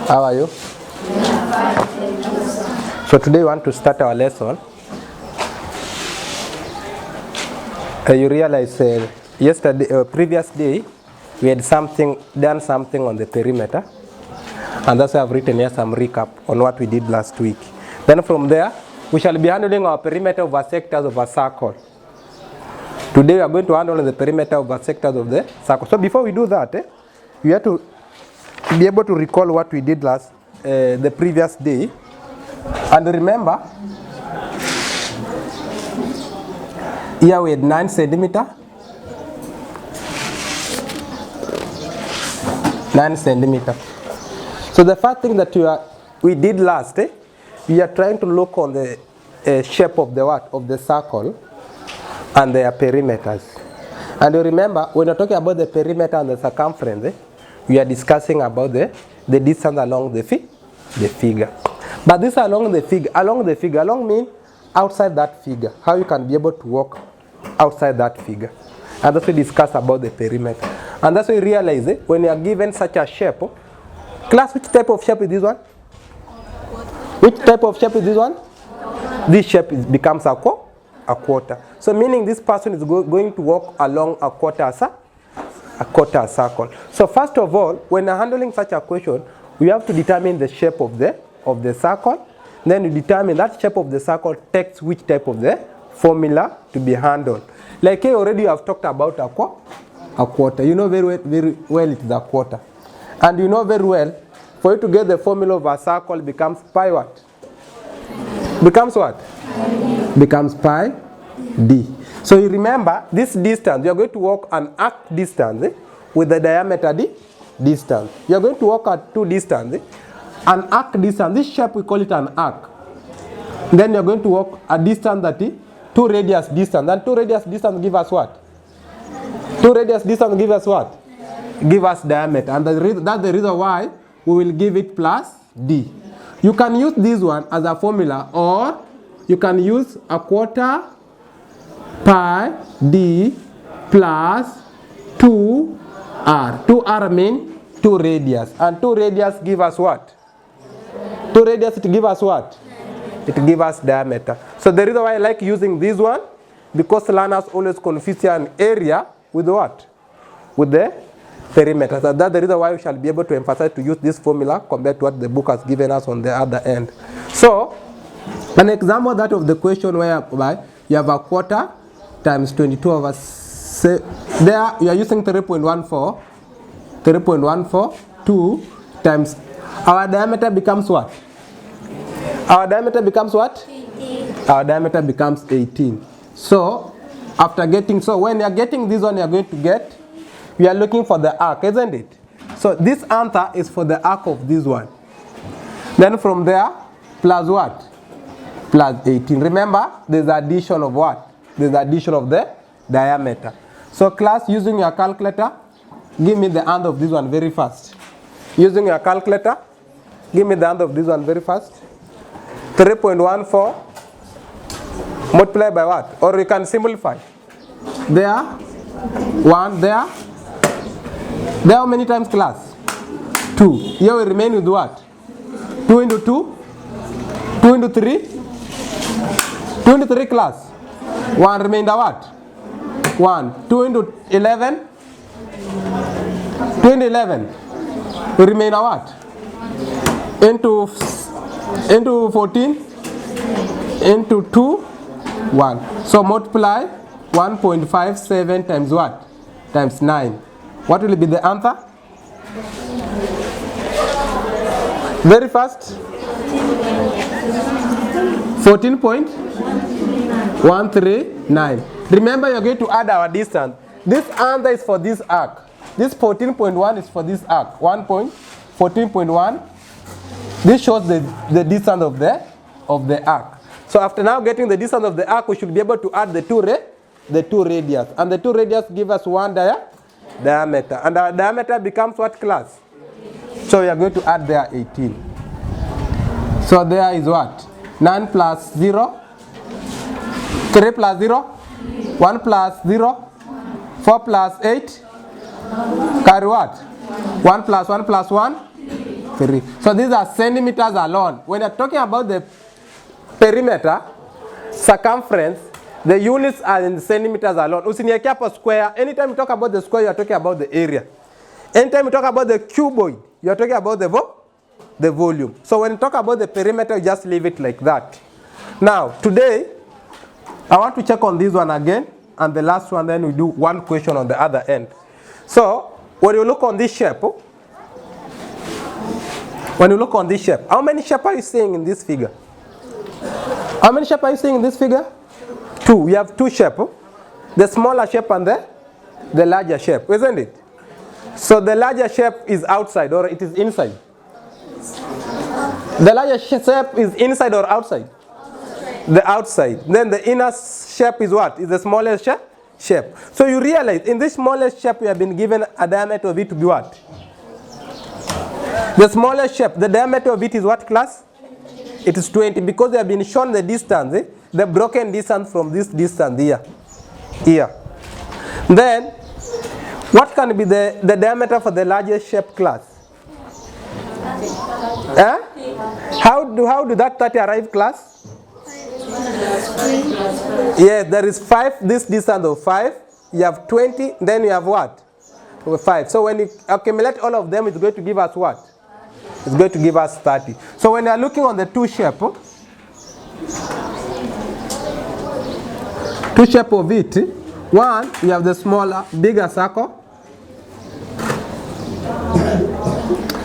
How are you? So today we want to start our lesson. You realize previous day, we had done something on the perimeter, and that's why I've written here some recap on what we did last week. Then from there, we shall be handling our perimeter over sectors of a circle. Today we are going to handle the perimeter over sectors of the circle. So before we do that, we have to be able to recall what we did the previous day. And remember, here we had 9 centimeter. 9 centimeter. So the first thing that we did last, we are trying to look on the shape of the circle and their perimeters. And you remember, when you're talking about the perimeter and the circumference, we are discussing about the distance along the figure. But this along the figure, along means outside that figure, how you can be able to walk outside that figure. And that's what we discuss about the perimeter. And that's why you realize when you are given such a shape, class, which type of shape is this one? Which type of shape is this one? This shape becomes a quarter. So meaning this person is going to walk along a quarter circle. So first of all, when you're handling such a question, we have to determine the shape of the circle. Then you determine that shape of the circle takes which type of the formula to be handled. Like here already you have talked about a quarter. You know very well it is a quarter. And you know very well, for you to get the formula of a circle becomes pi what? Becomes what? Becomes pi d. So you remember this distance, you are going to walk an arc distance with the diameter distance. You are going to walk at two distance. An arc distance, this shape we call it an arc. Then you are going to walk a distance that is 2 radius distance. And 2 radius distance give us what? 2 radius distance give us what? Give us diameter. And that's the reason why we will give it plus d. You can use this one as a formula, or you can use a quarter pi d plus 2r. 2r means 2 radius. And 2 radius give us what? 2 radius, it give us what? It give us diameter. So the reason why I like using this one, because learners always confuse an area with what? With the perimeter. So that's the reason why we shall be able to emphasize to use this formula compared to what the book has given us on the other end. So an example that of the question whereby you have a quarter times 22 over 7. There you are using 3.14. 3.14, 2 times our diameter becomes what? Our diameter becomes what? 18. Our diameter becomes 18. So when you are getting this one, you are going to get, we are looking for the arc, isn't it? So this answer is for the arc of this one. Then from there, plus what? Plus 18. Remember, there's addition of what? There's addition of the diameter. So class, using your calculator, give me the answer of this one very fast. Using your calculator, give me the answer of this one very fast. 3.14 multiply by what? Or you can simplify. There, 1 there. There how many times class? 2. Here we remain with what? 2 into 2. 2 into 3. 2 into 3 class. 1 remainder what? 1. 2 into 11. 2 into 11. We remain a what? Into 14. Into 2. 1. So multiply 1.57 times what? Times 9. What will be the answer? Very fast. 14.139. Remember, you're going to add our distance. This answer is for this arc. This 14.1 is for this arc. 14.1. This shows the distance of the arc. So after now getting the distance of the arc, we should be able to add the two radius. And the 2 radius give us 1 diameter. And our diameter becomes what class? So we are going to add there 18. So there is what? 9 plus 0. 3 plus 0. 1 plus 0. 4 plus 8. Carry what? 1 plus 1 plus 1. 3. So these are centimeters alone. When you're talking about the perimeter, circumference, the units are in centimeters alone. Usiniweke hapo square. Anytime you talk about the square, you're talking about the area. Anytime you talk about the cuboid, you're talking about the volume. So when you talk about the perimeter, you just leave it like that. Now, today, I want to check on this one again, and the last one, then we do one question on the other end. So, when you look on this shape, how many shapes are you seeing in this figure? How many shapes are you seeing in this figure? 2. We have 2 shapes. The smaller shape and the larger shape, isn't it? So the larger shape is outside or it is inside? The larger shape is inside or outside? The outside. Then the inner shape is what? Is the smallest shape. So you realize in this smallest shape we have been given a diameter of it to be what? The smallest shape, the diameter of it is what, class? It is 20 because we have been shown the distance, the broken distance from this distance here. Then, what can be the diameter for the largest shape, class? How do that 30 arrive, class? Yes, there is 5, this distance of 5. You have 20, then you have what? 5. So when you accumulate all of them, it's going to give us what? It's going to give us 30. So when you are looking on the 2 shape, of it, one, you have the smaller, bigger circle,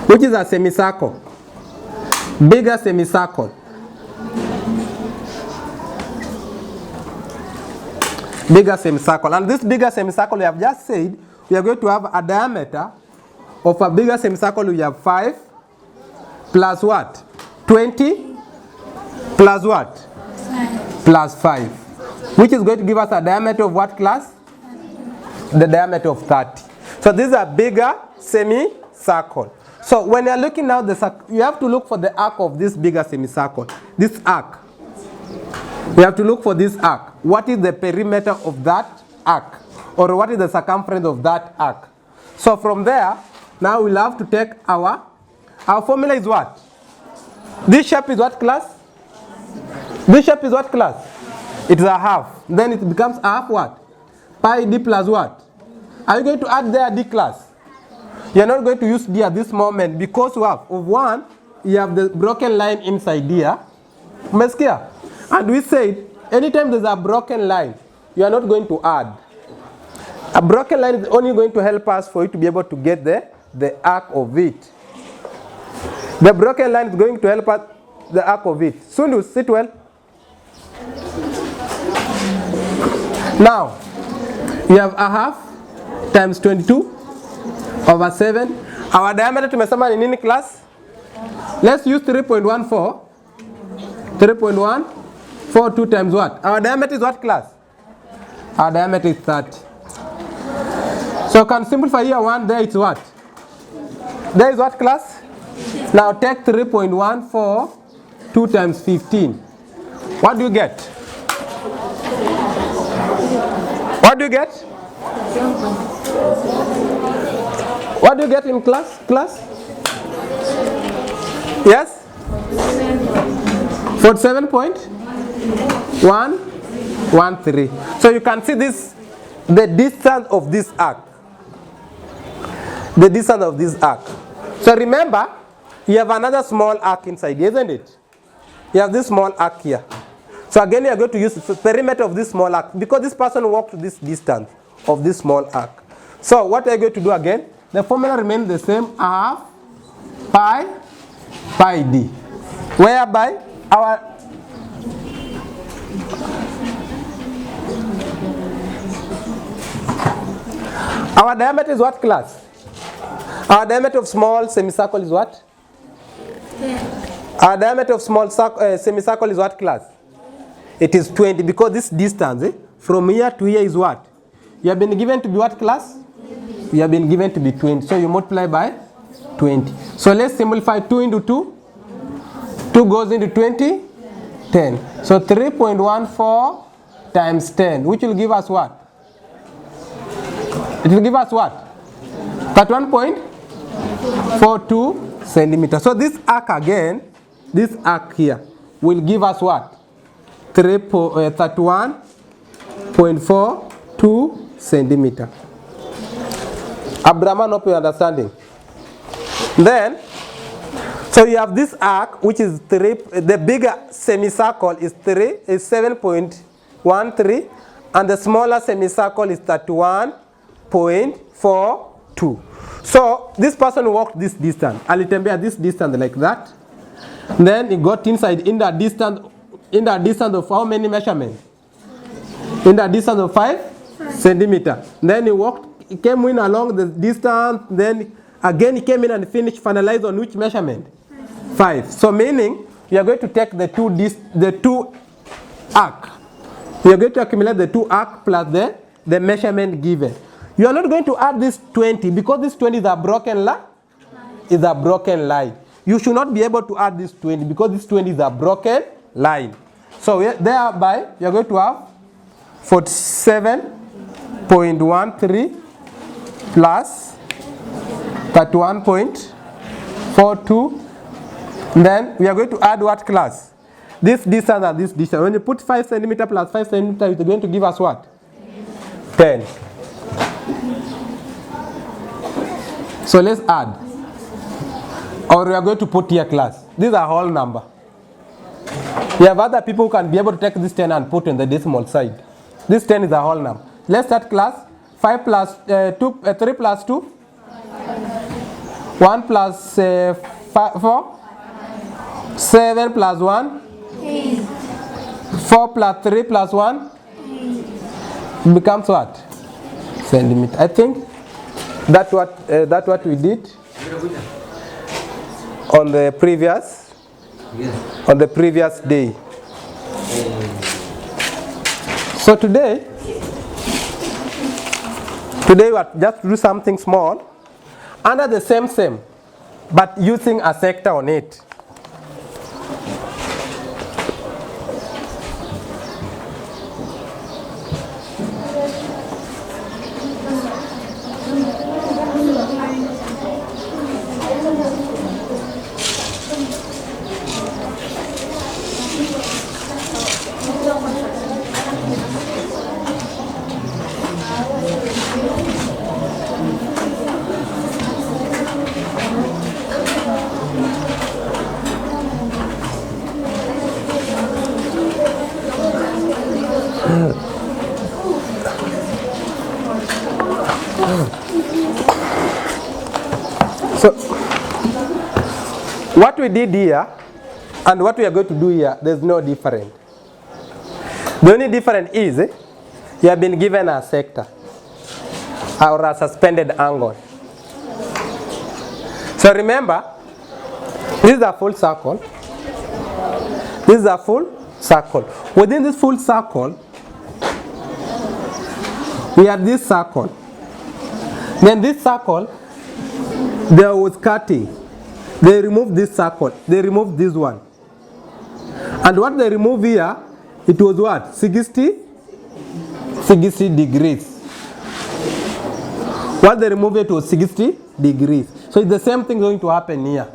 which is a semicircle. Bigger semicircle. Bigger semicircle. And this bigger semicircle, we have just said, we are going to have a diameter of a bigger semicircle. We have 5 plus what? 20 plus what? 5. Plus 5. Which is going to give us a diameter of what, class? The diameter of 30. So this is a bigger semicircle. So when you are looking now, you have to look for the arc of this bigger semicircle. This arc. You have to look for this arc. What is the perimeter of that arc? Or what is the circumference of that arc? So from there, now we'll have to take our formula is what? This shape is what, class? This shape is what, class? It's a half. Then it becomes a half what? Pi d plus what? Are you going to add there d, class? You're not going to use d at this moment because you have of 1, you have the broken line inside here. Meskia? And we said, anytime there's a broken line, you are not going to add. A broken line is only going to help us for you to be able to get the arc of it. The broken line is going to help us the arc of it. Soon you sit well. Now, you have a half times 22 over 7. Our diameter tumesema ni nini, class? Let's use 3.14. 3.142 times what? Our diameter is what, class? Our diameter is 30. So can simplify here 1, there it's what? There is what, class? Now take 3.142 times 15. What do you get? What do you get? What do you get in class? Yes? 47.113. So you can see this, the distance of this arc. The distance of this arc. So remember, you have another small arc inside, isn't it? You have this small arc here. So again, you are going to use the perimeter of this small arc because this person walked this distance of this small arc. So what are you going to do again? The formula remains the same, half pi d, whereby our diameter is what, class? Our diameter of small semicircle is what? Our diameter of small semicircle is what, class? It is 20 because this distance from here to here is what? You have been given to be what, class? You have been given to be 20. So you multiply by 20. So let's simplify 2 into 2. 2 goes into 20, 10. So 3.14 times 10, which will give us what? It will give us what? 31.426. centimeter. So this arc again, this arc here, will give us what? 31.42 centimeter. Abraman, hope you understanding. Then, so you have this arc, which is the bigger semicircle is 7.13, and the smaller semicircle is 31.42. So this person walked this distance. Alitembea this distance like that. Then he got inside in the distance of how many measurements? In the distance of 5 centimeter. Then he came in along the distance. Then again he came in and finished, finalized on which measurement? 5. So meaning we are going to take the two arc. We are going to accumulate the 2 arc plus the measurement given. You are not going to add this 20 because this 20 is a broken line. You should not be able to add this 20 because this 20 is a broken line. So thereby you are going to have 47.13 plus 31.42. Then we are going to add what class? This distance and this distance. When you put 5 centimeter plus 5 centimeter, it's going to give us what? 10. So let's add. Or we are going to put here class. These are whole number. We have other people who can be able to take this 10 and put in the decimal side. This 10 is a whole number. Let's start class. 5 plus 3 plus 2. 1 plus 4. 7 plus 1. 8. 4 plus 3 plus 1. 8. Becomes what? Centimeter. I think that's what we did on the previous day. So today we are just do something small under the same, but using a sector on it. So what we did here and what we are going to do here, there's no difference. The only difference is you have been given a sector or a suspended angle. So remember, this is a full circle. This is a full circle. Within this full circle, we have this circle. Then this circle, there was cutting. They removed this circle. They removed this one. And what they removed here, it was what? 60 degrees. What they removed it was 60 degrees. So it's the same thing going to happen here.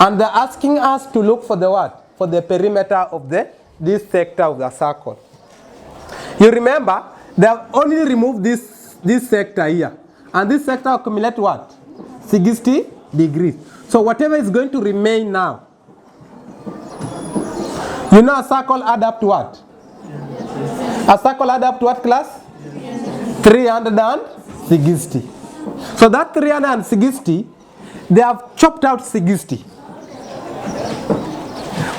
And they're asking us to look for the what? For the perimeter of this sector of the circle. You remember, they have only removed this sector here. And this sector accumulates what? 60 degrees. So whatever is going to remain now, you know a circle add up to what? A circle add up to what, class? 360. So that 360, they have chopped out 60.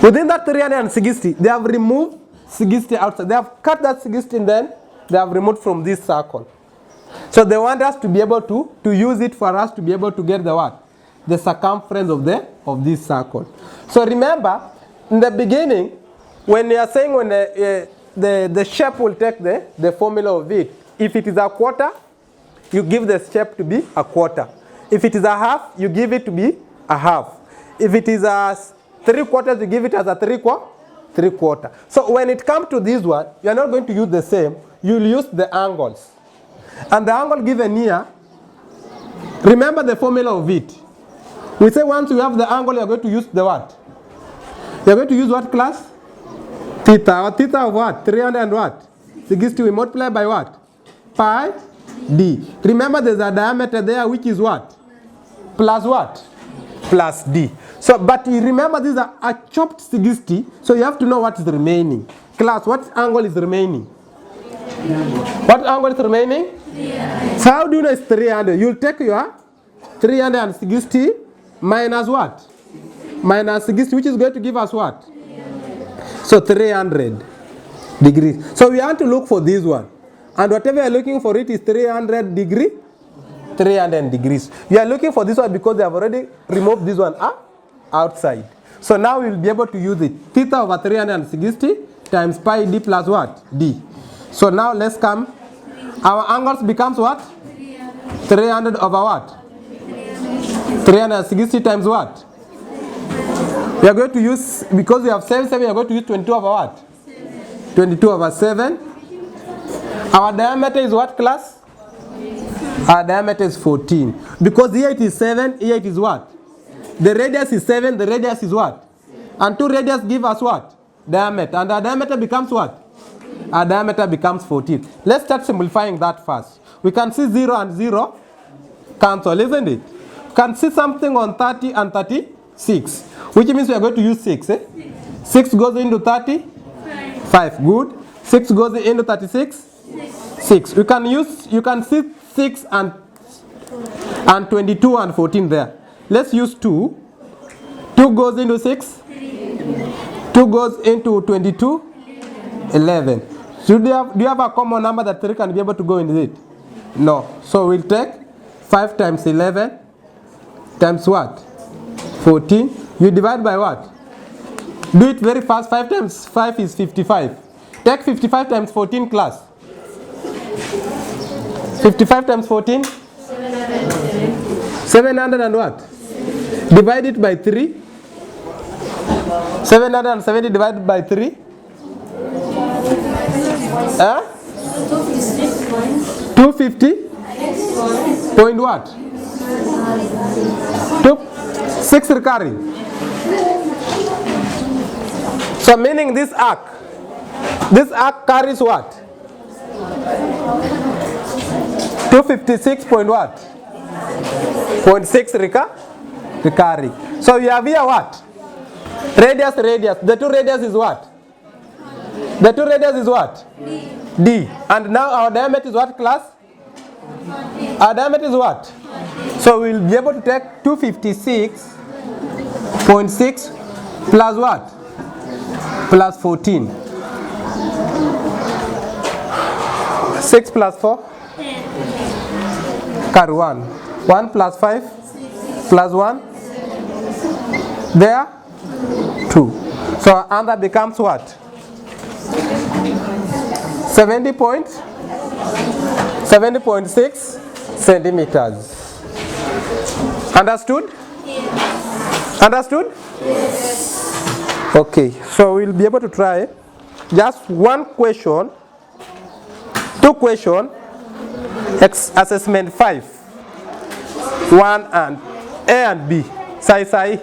Within that 360, they have removed 60 outside. They have cut that 60 and then they have removed from this circle. So they want us to be able to use it for us to be able to get the what? The circumference of this circle. So remember, in the beginning, when you are saying when the shape will take the formula of it. If it is a quarter, you give the shape to be a quarter. If it is a half, you give it to be a half. If it is a 3/4, you give it as a 3/4. So when it comes to this one, you are not going to use the same. You will use the angles. And the angle given here, remember the formula of it. We say once you have the angle, you're going to use the what? You're going to use what class? Theta. Or theta of what? 300 and what? 60. We multiply by what? Pi d. Remember there's a diameter there which is what? Plus what? Plus d. So, but you remember these are a chopped 60, so you have to know what is remaining. Class, what angle is remaining? What angle is remaining? 300. So how do you know it's 300? You'll take your 360 minus what? Minus 60, which is going to give us what? So 300 degrees. So we have to look for this one. And whatever you're looking for it is 300 degrees. 300 degrees. You are looking for this one because they have already removed this one outside. So now we'll be able to use it. Theta over 360 times pi d plus what? D. So now let's come. Our angles becomes what? 300 over what? 360 times what? We are going to use, because we have 7, we are going to use 22 over what? 22 over 7. Our diameter is what class? Our diameter is 14. Because here it is 7, here it is what? The radius is 7, the radius is what? And 2 radius give us what? Diameter. And our diameter becomes what? Our diameter becomes 14. Let's start simplifying that first. We can see 0 and 0 cancel, isn't it? We can see something on 30 and 36, which means we are going to use 6. 6 goes into 30? 5. Good. 6 goes into 36? 6. You can see 6 and 22 and 14 there. Let's use 2. 2 goes into 6. 2 goes into 22. 11. So do you have a common number that 3 can be able to go into it? No. So we'll take 5 times 11 times what? 14. You divide by what? Do it very fast. 5 times 5 is 55. Take 55 times 14 class. 55 times 14? 700 and what? Divide it by 3. 770 divided by 3. 250? Point what? 6 recurring. So meaning this arc carries what? 256 point what? 0.6 recurring. So you have here what? Radius. The 2 radius is what? The 2 radius is what? D. And now our diameter is what class? Our diameter is what? So we'll be able to take 256.6 plus what? Plus 14. 6 plus 4? Carry 1. 1 plus 5 plus 1? There? 2. So our answer becomes what? 70.6 centimeters. Understood? Yes. Understood? Yes. Okay, so we'll be able to try just one question, 2 questions, assessment 5, 1 and A and B. Sai.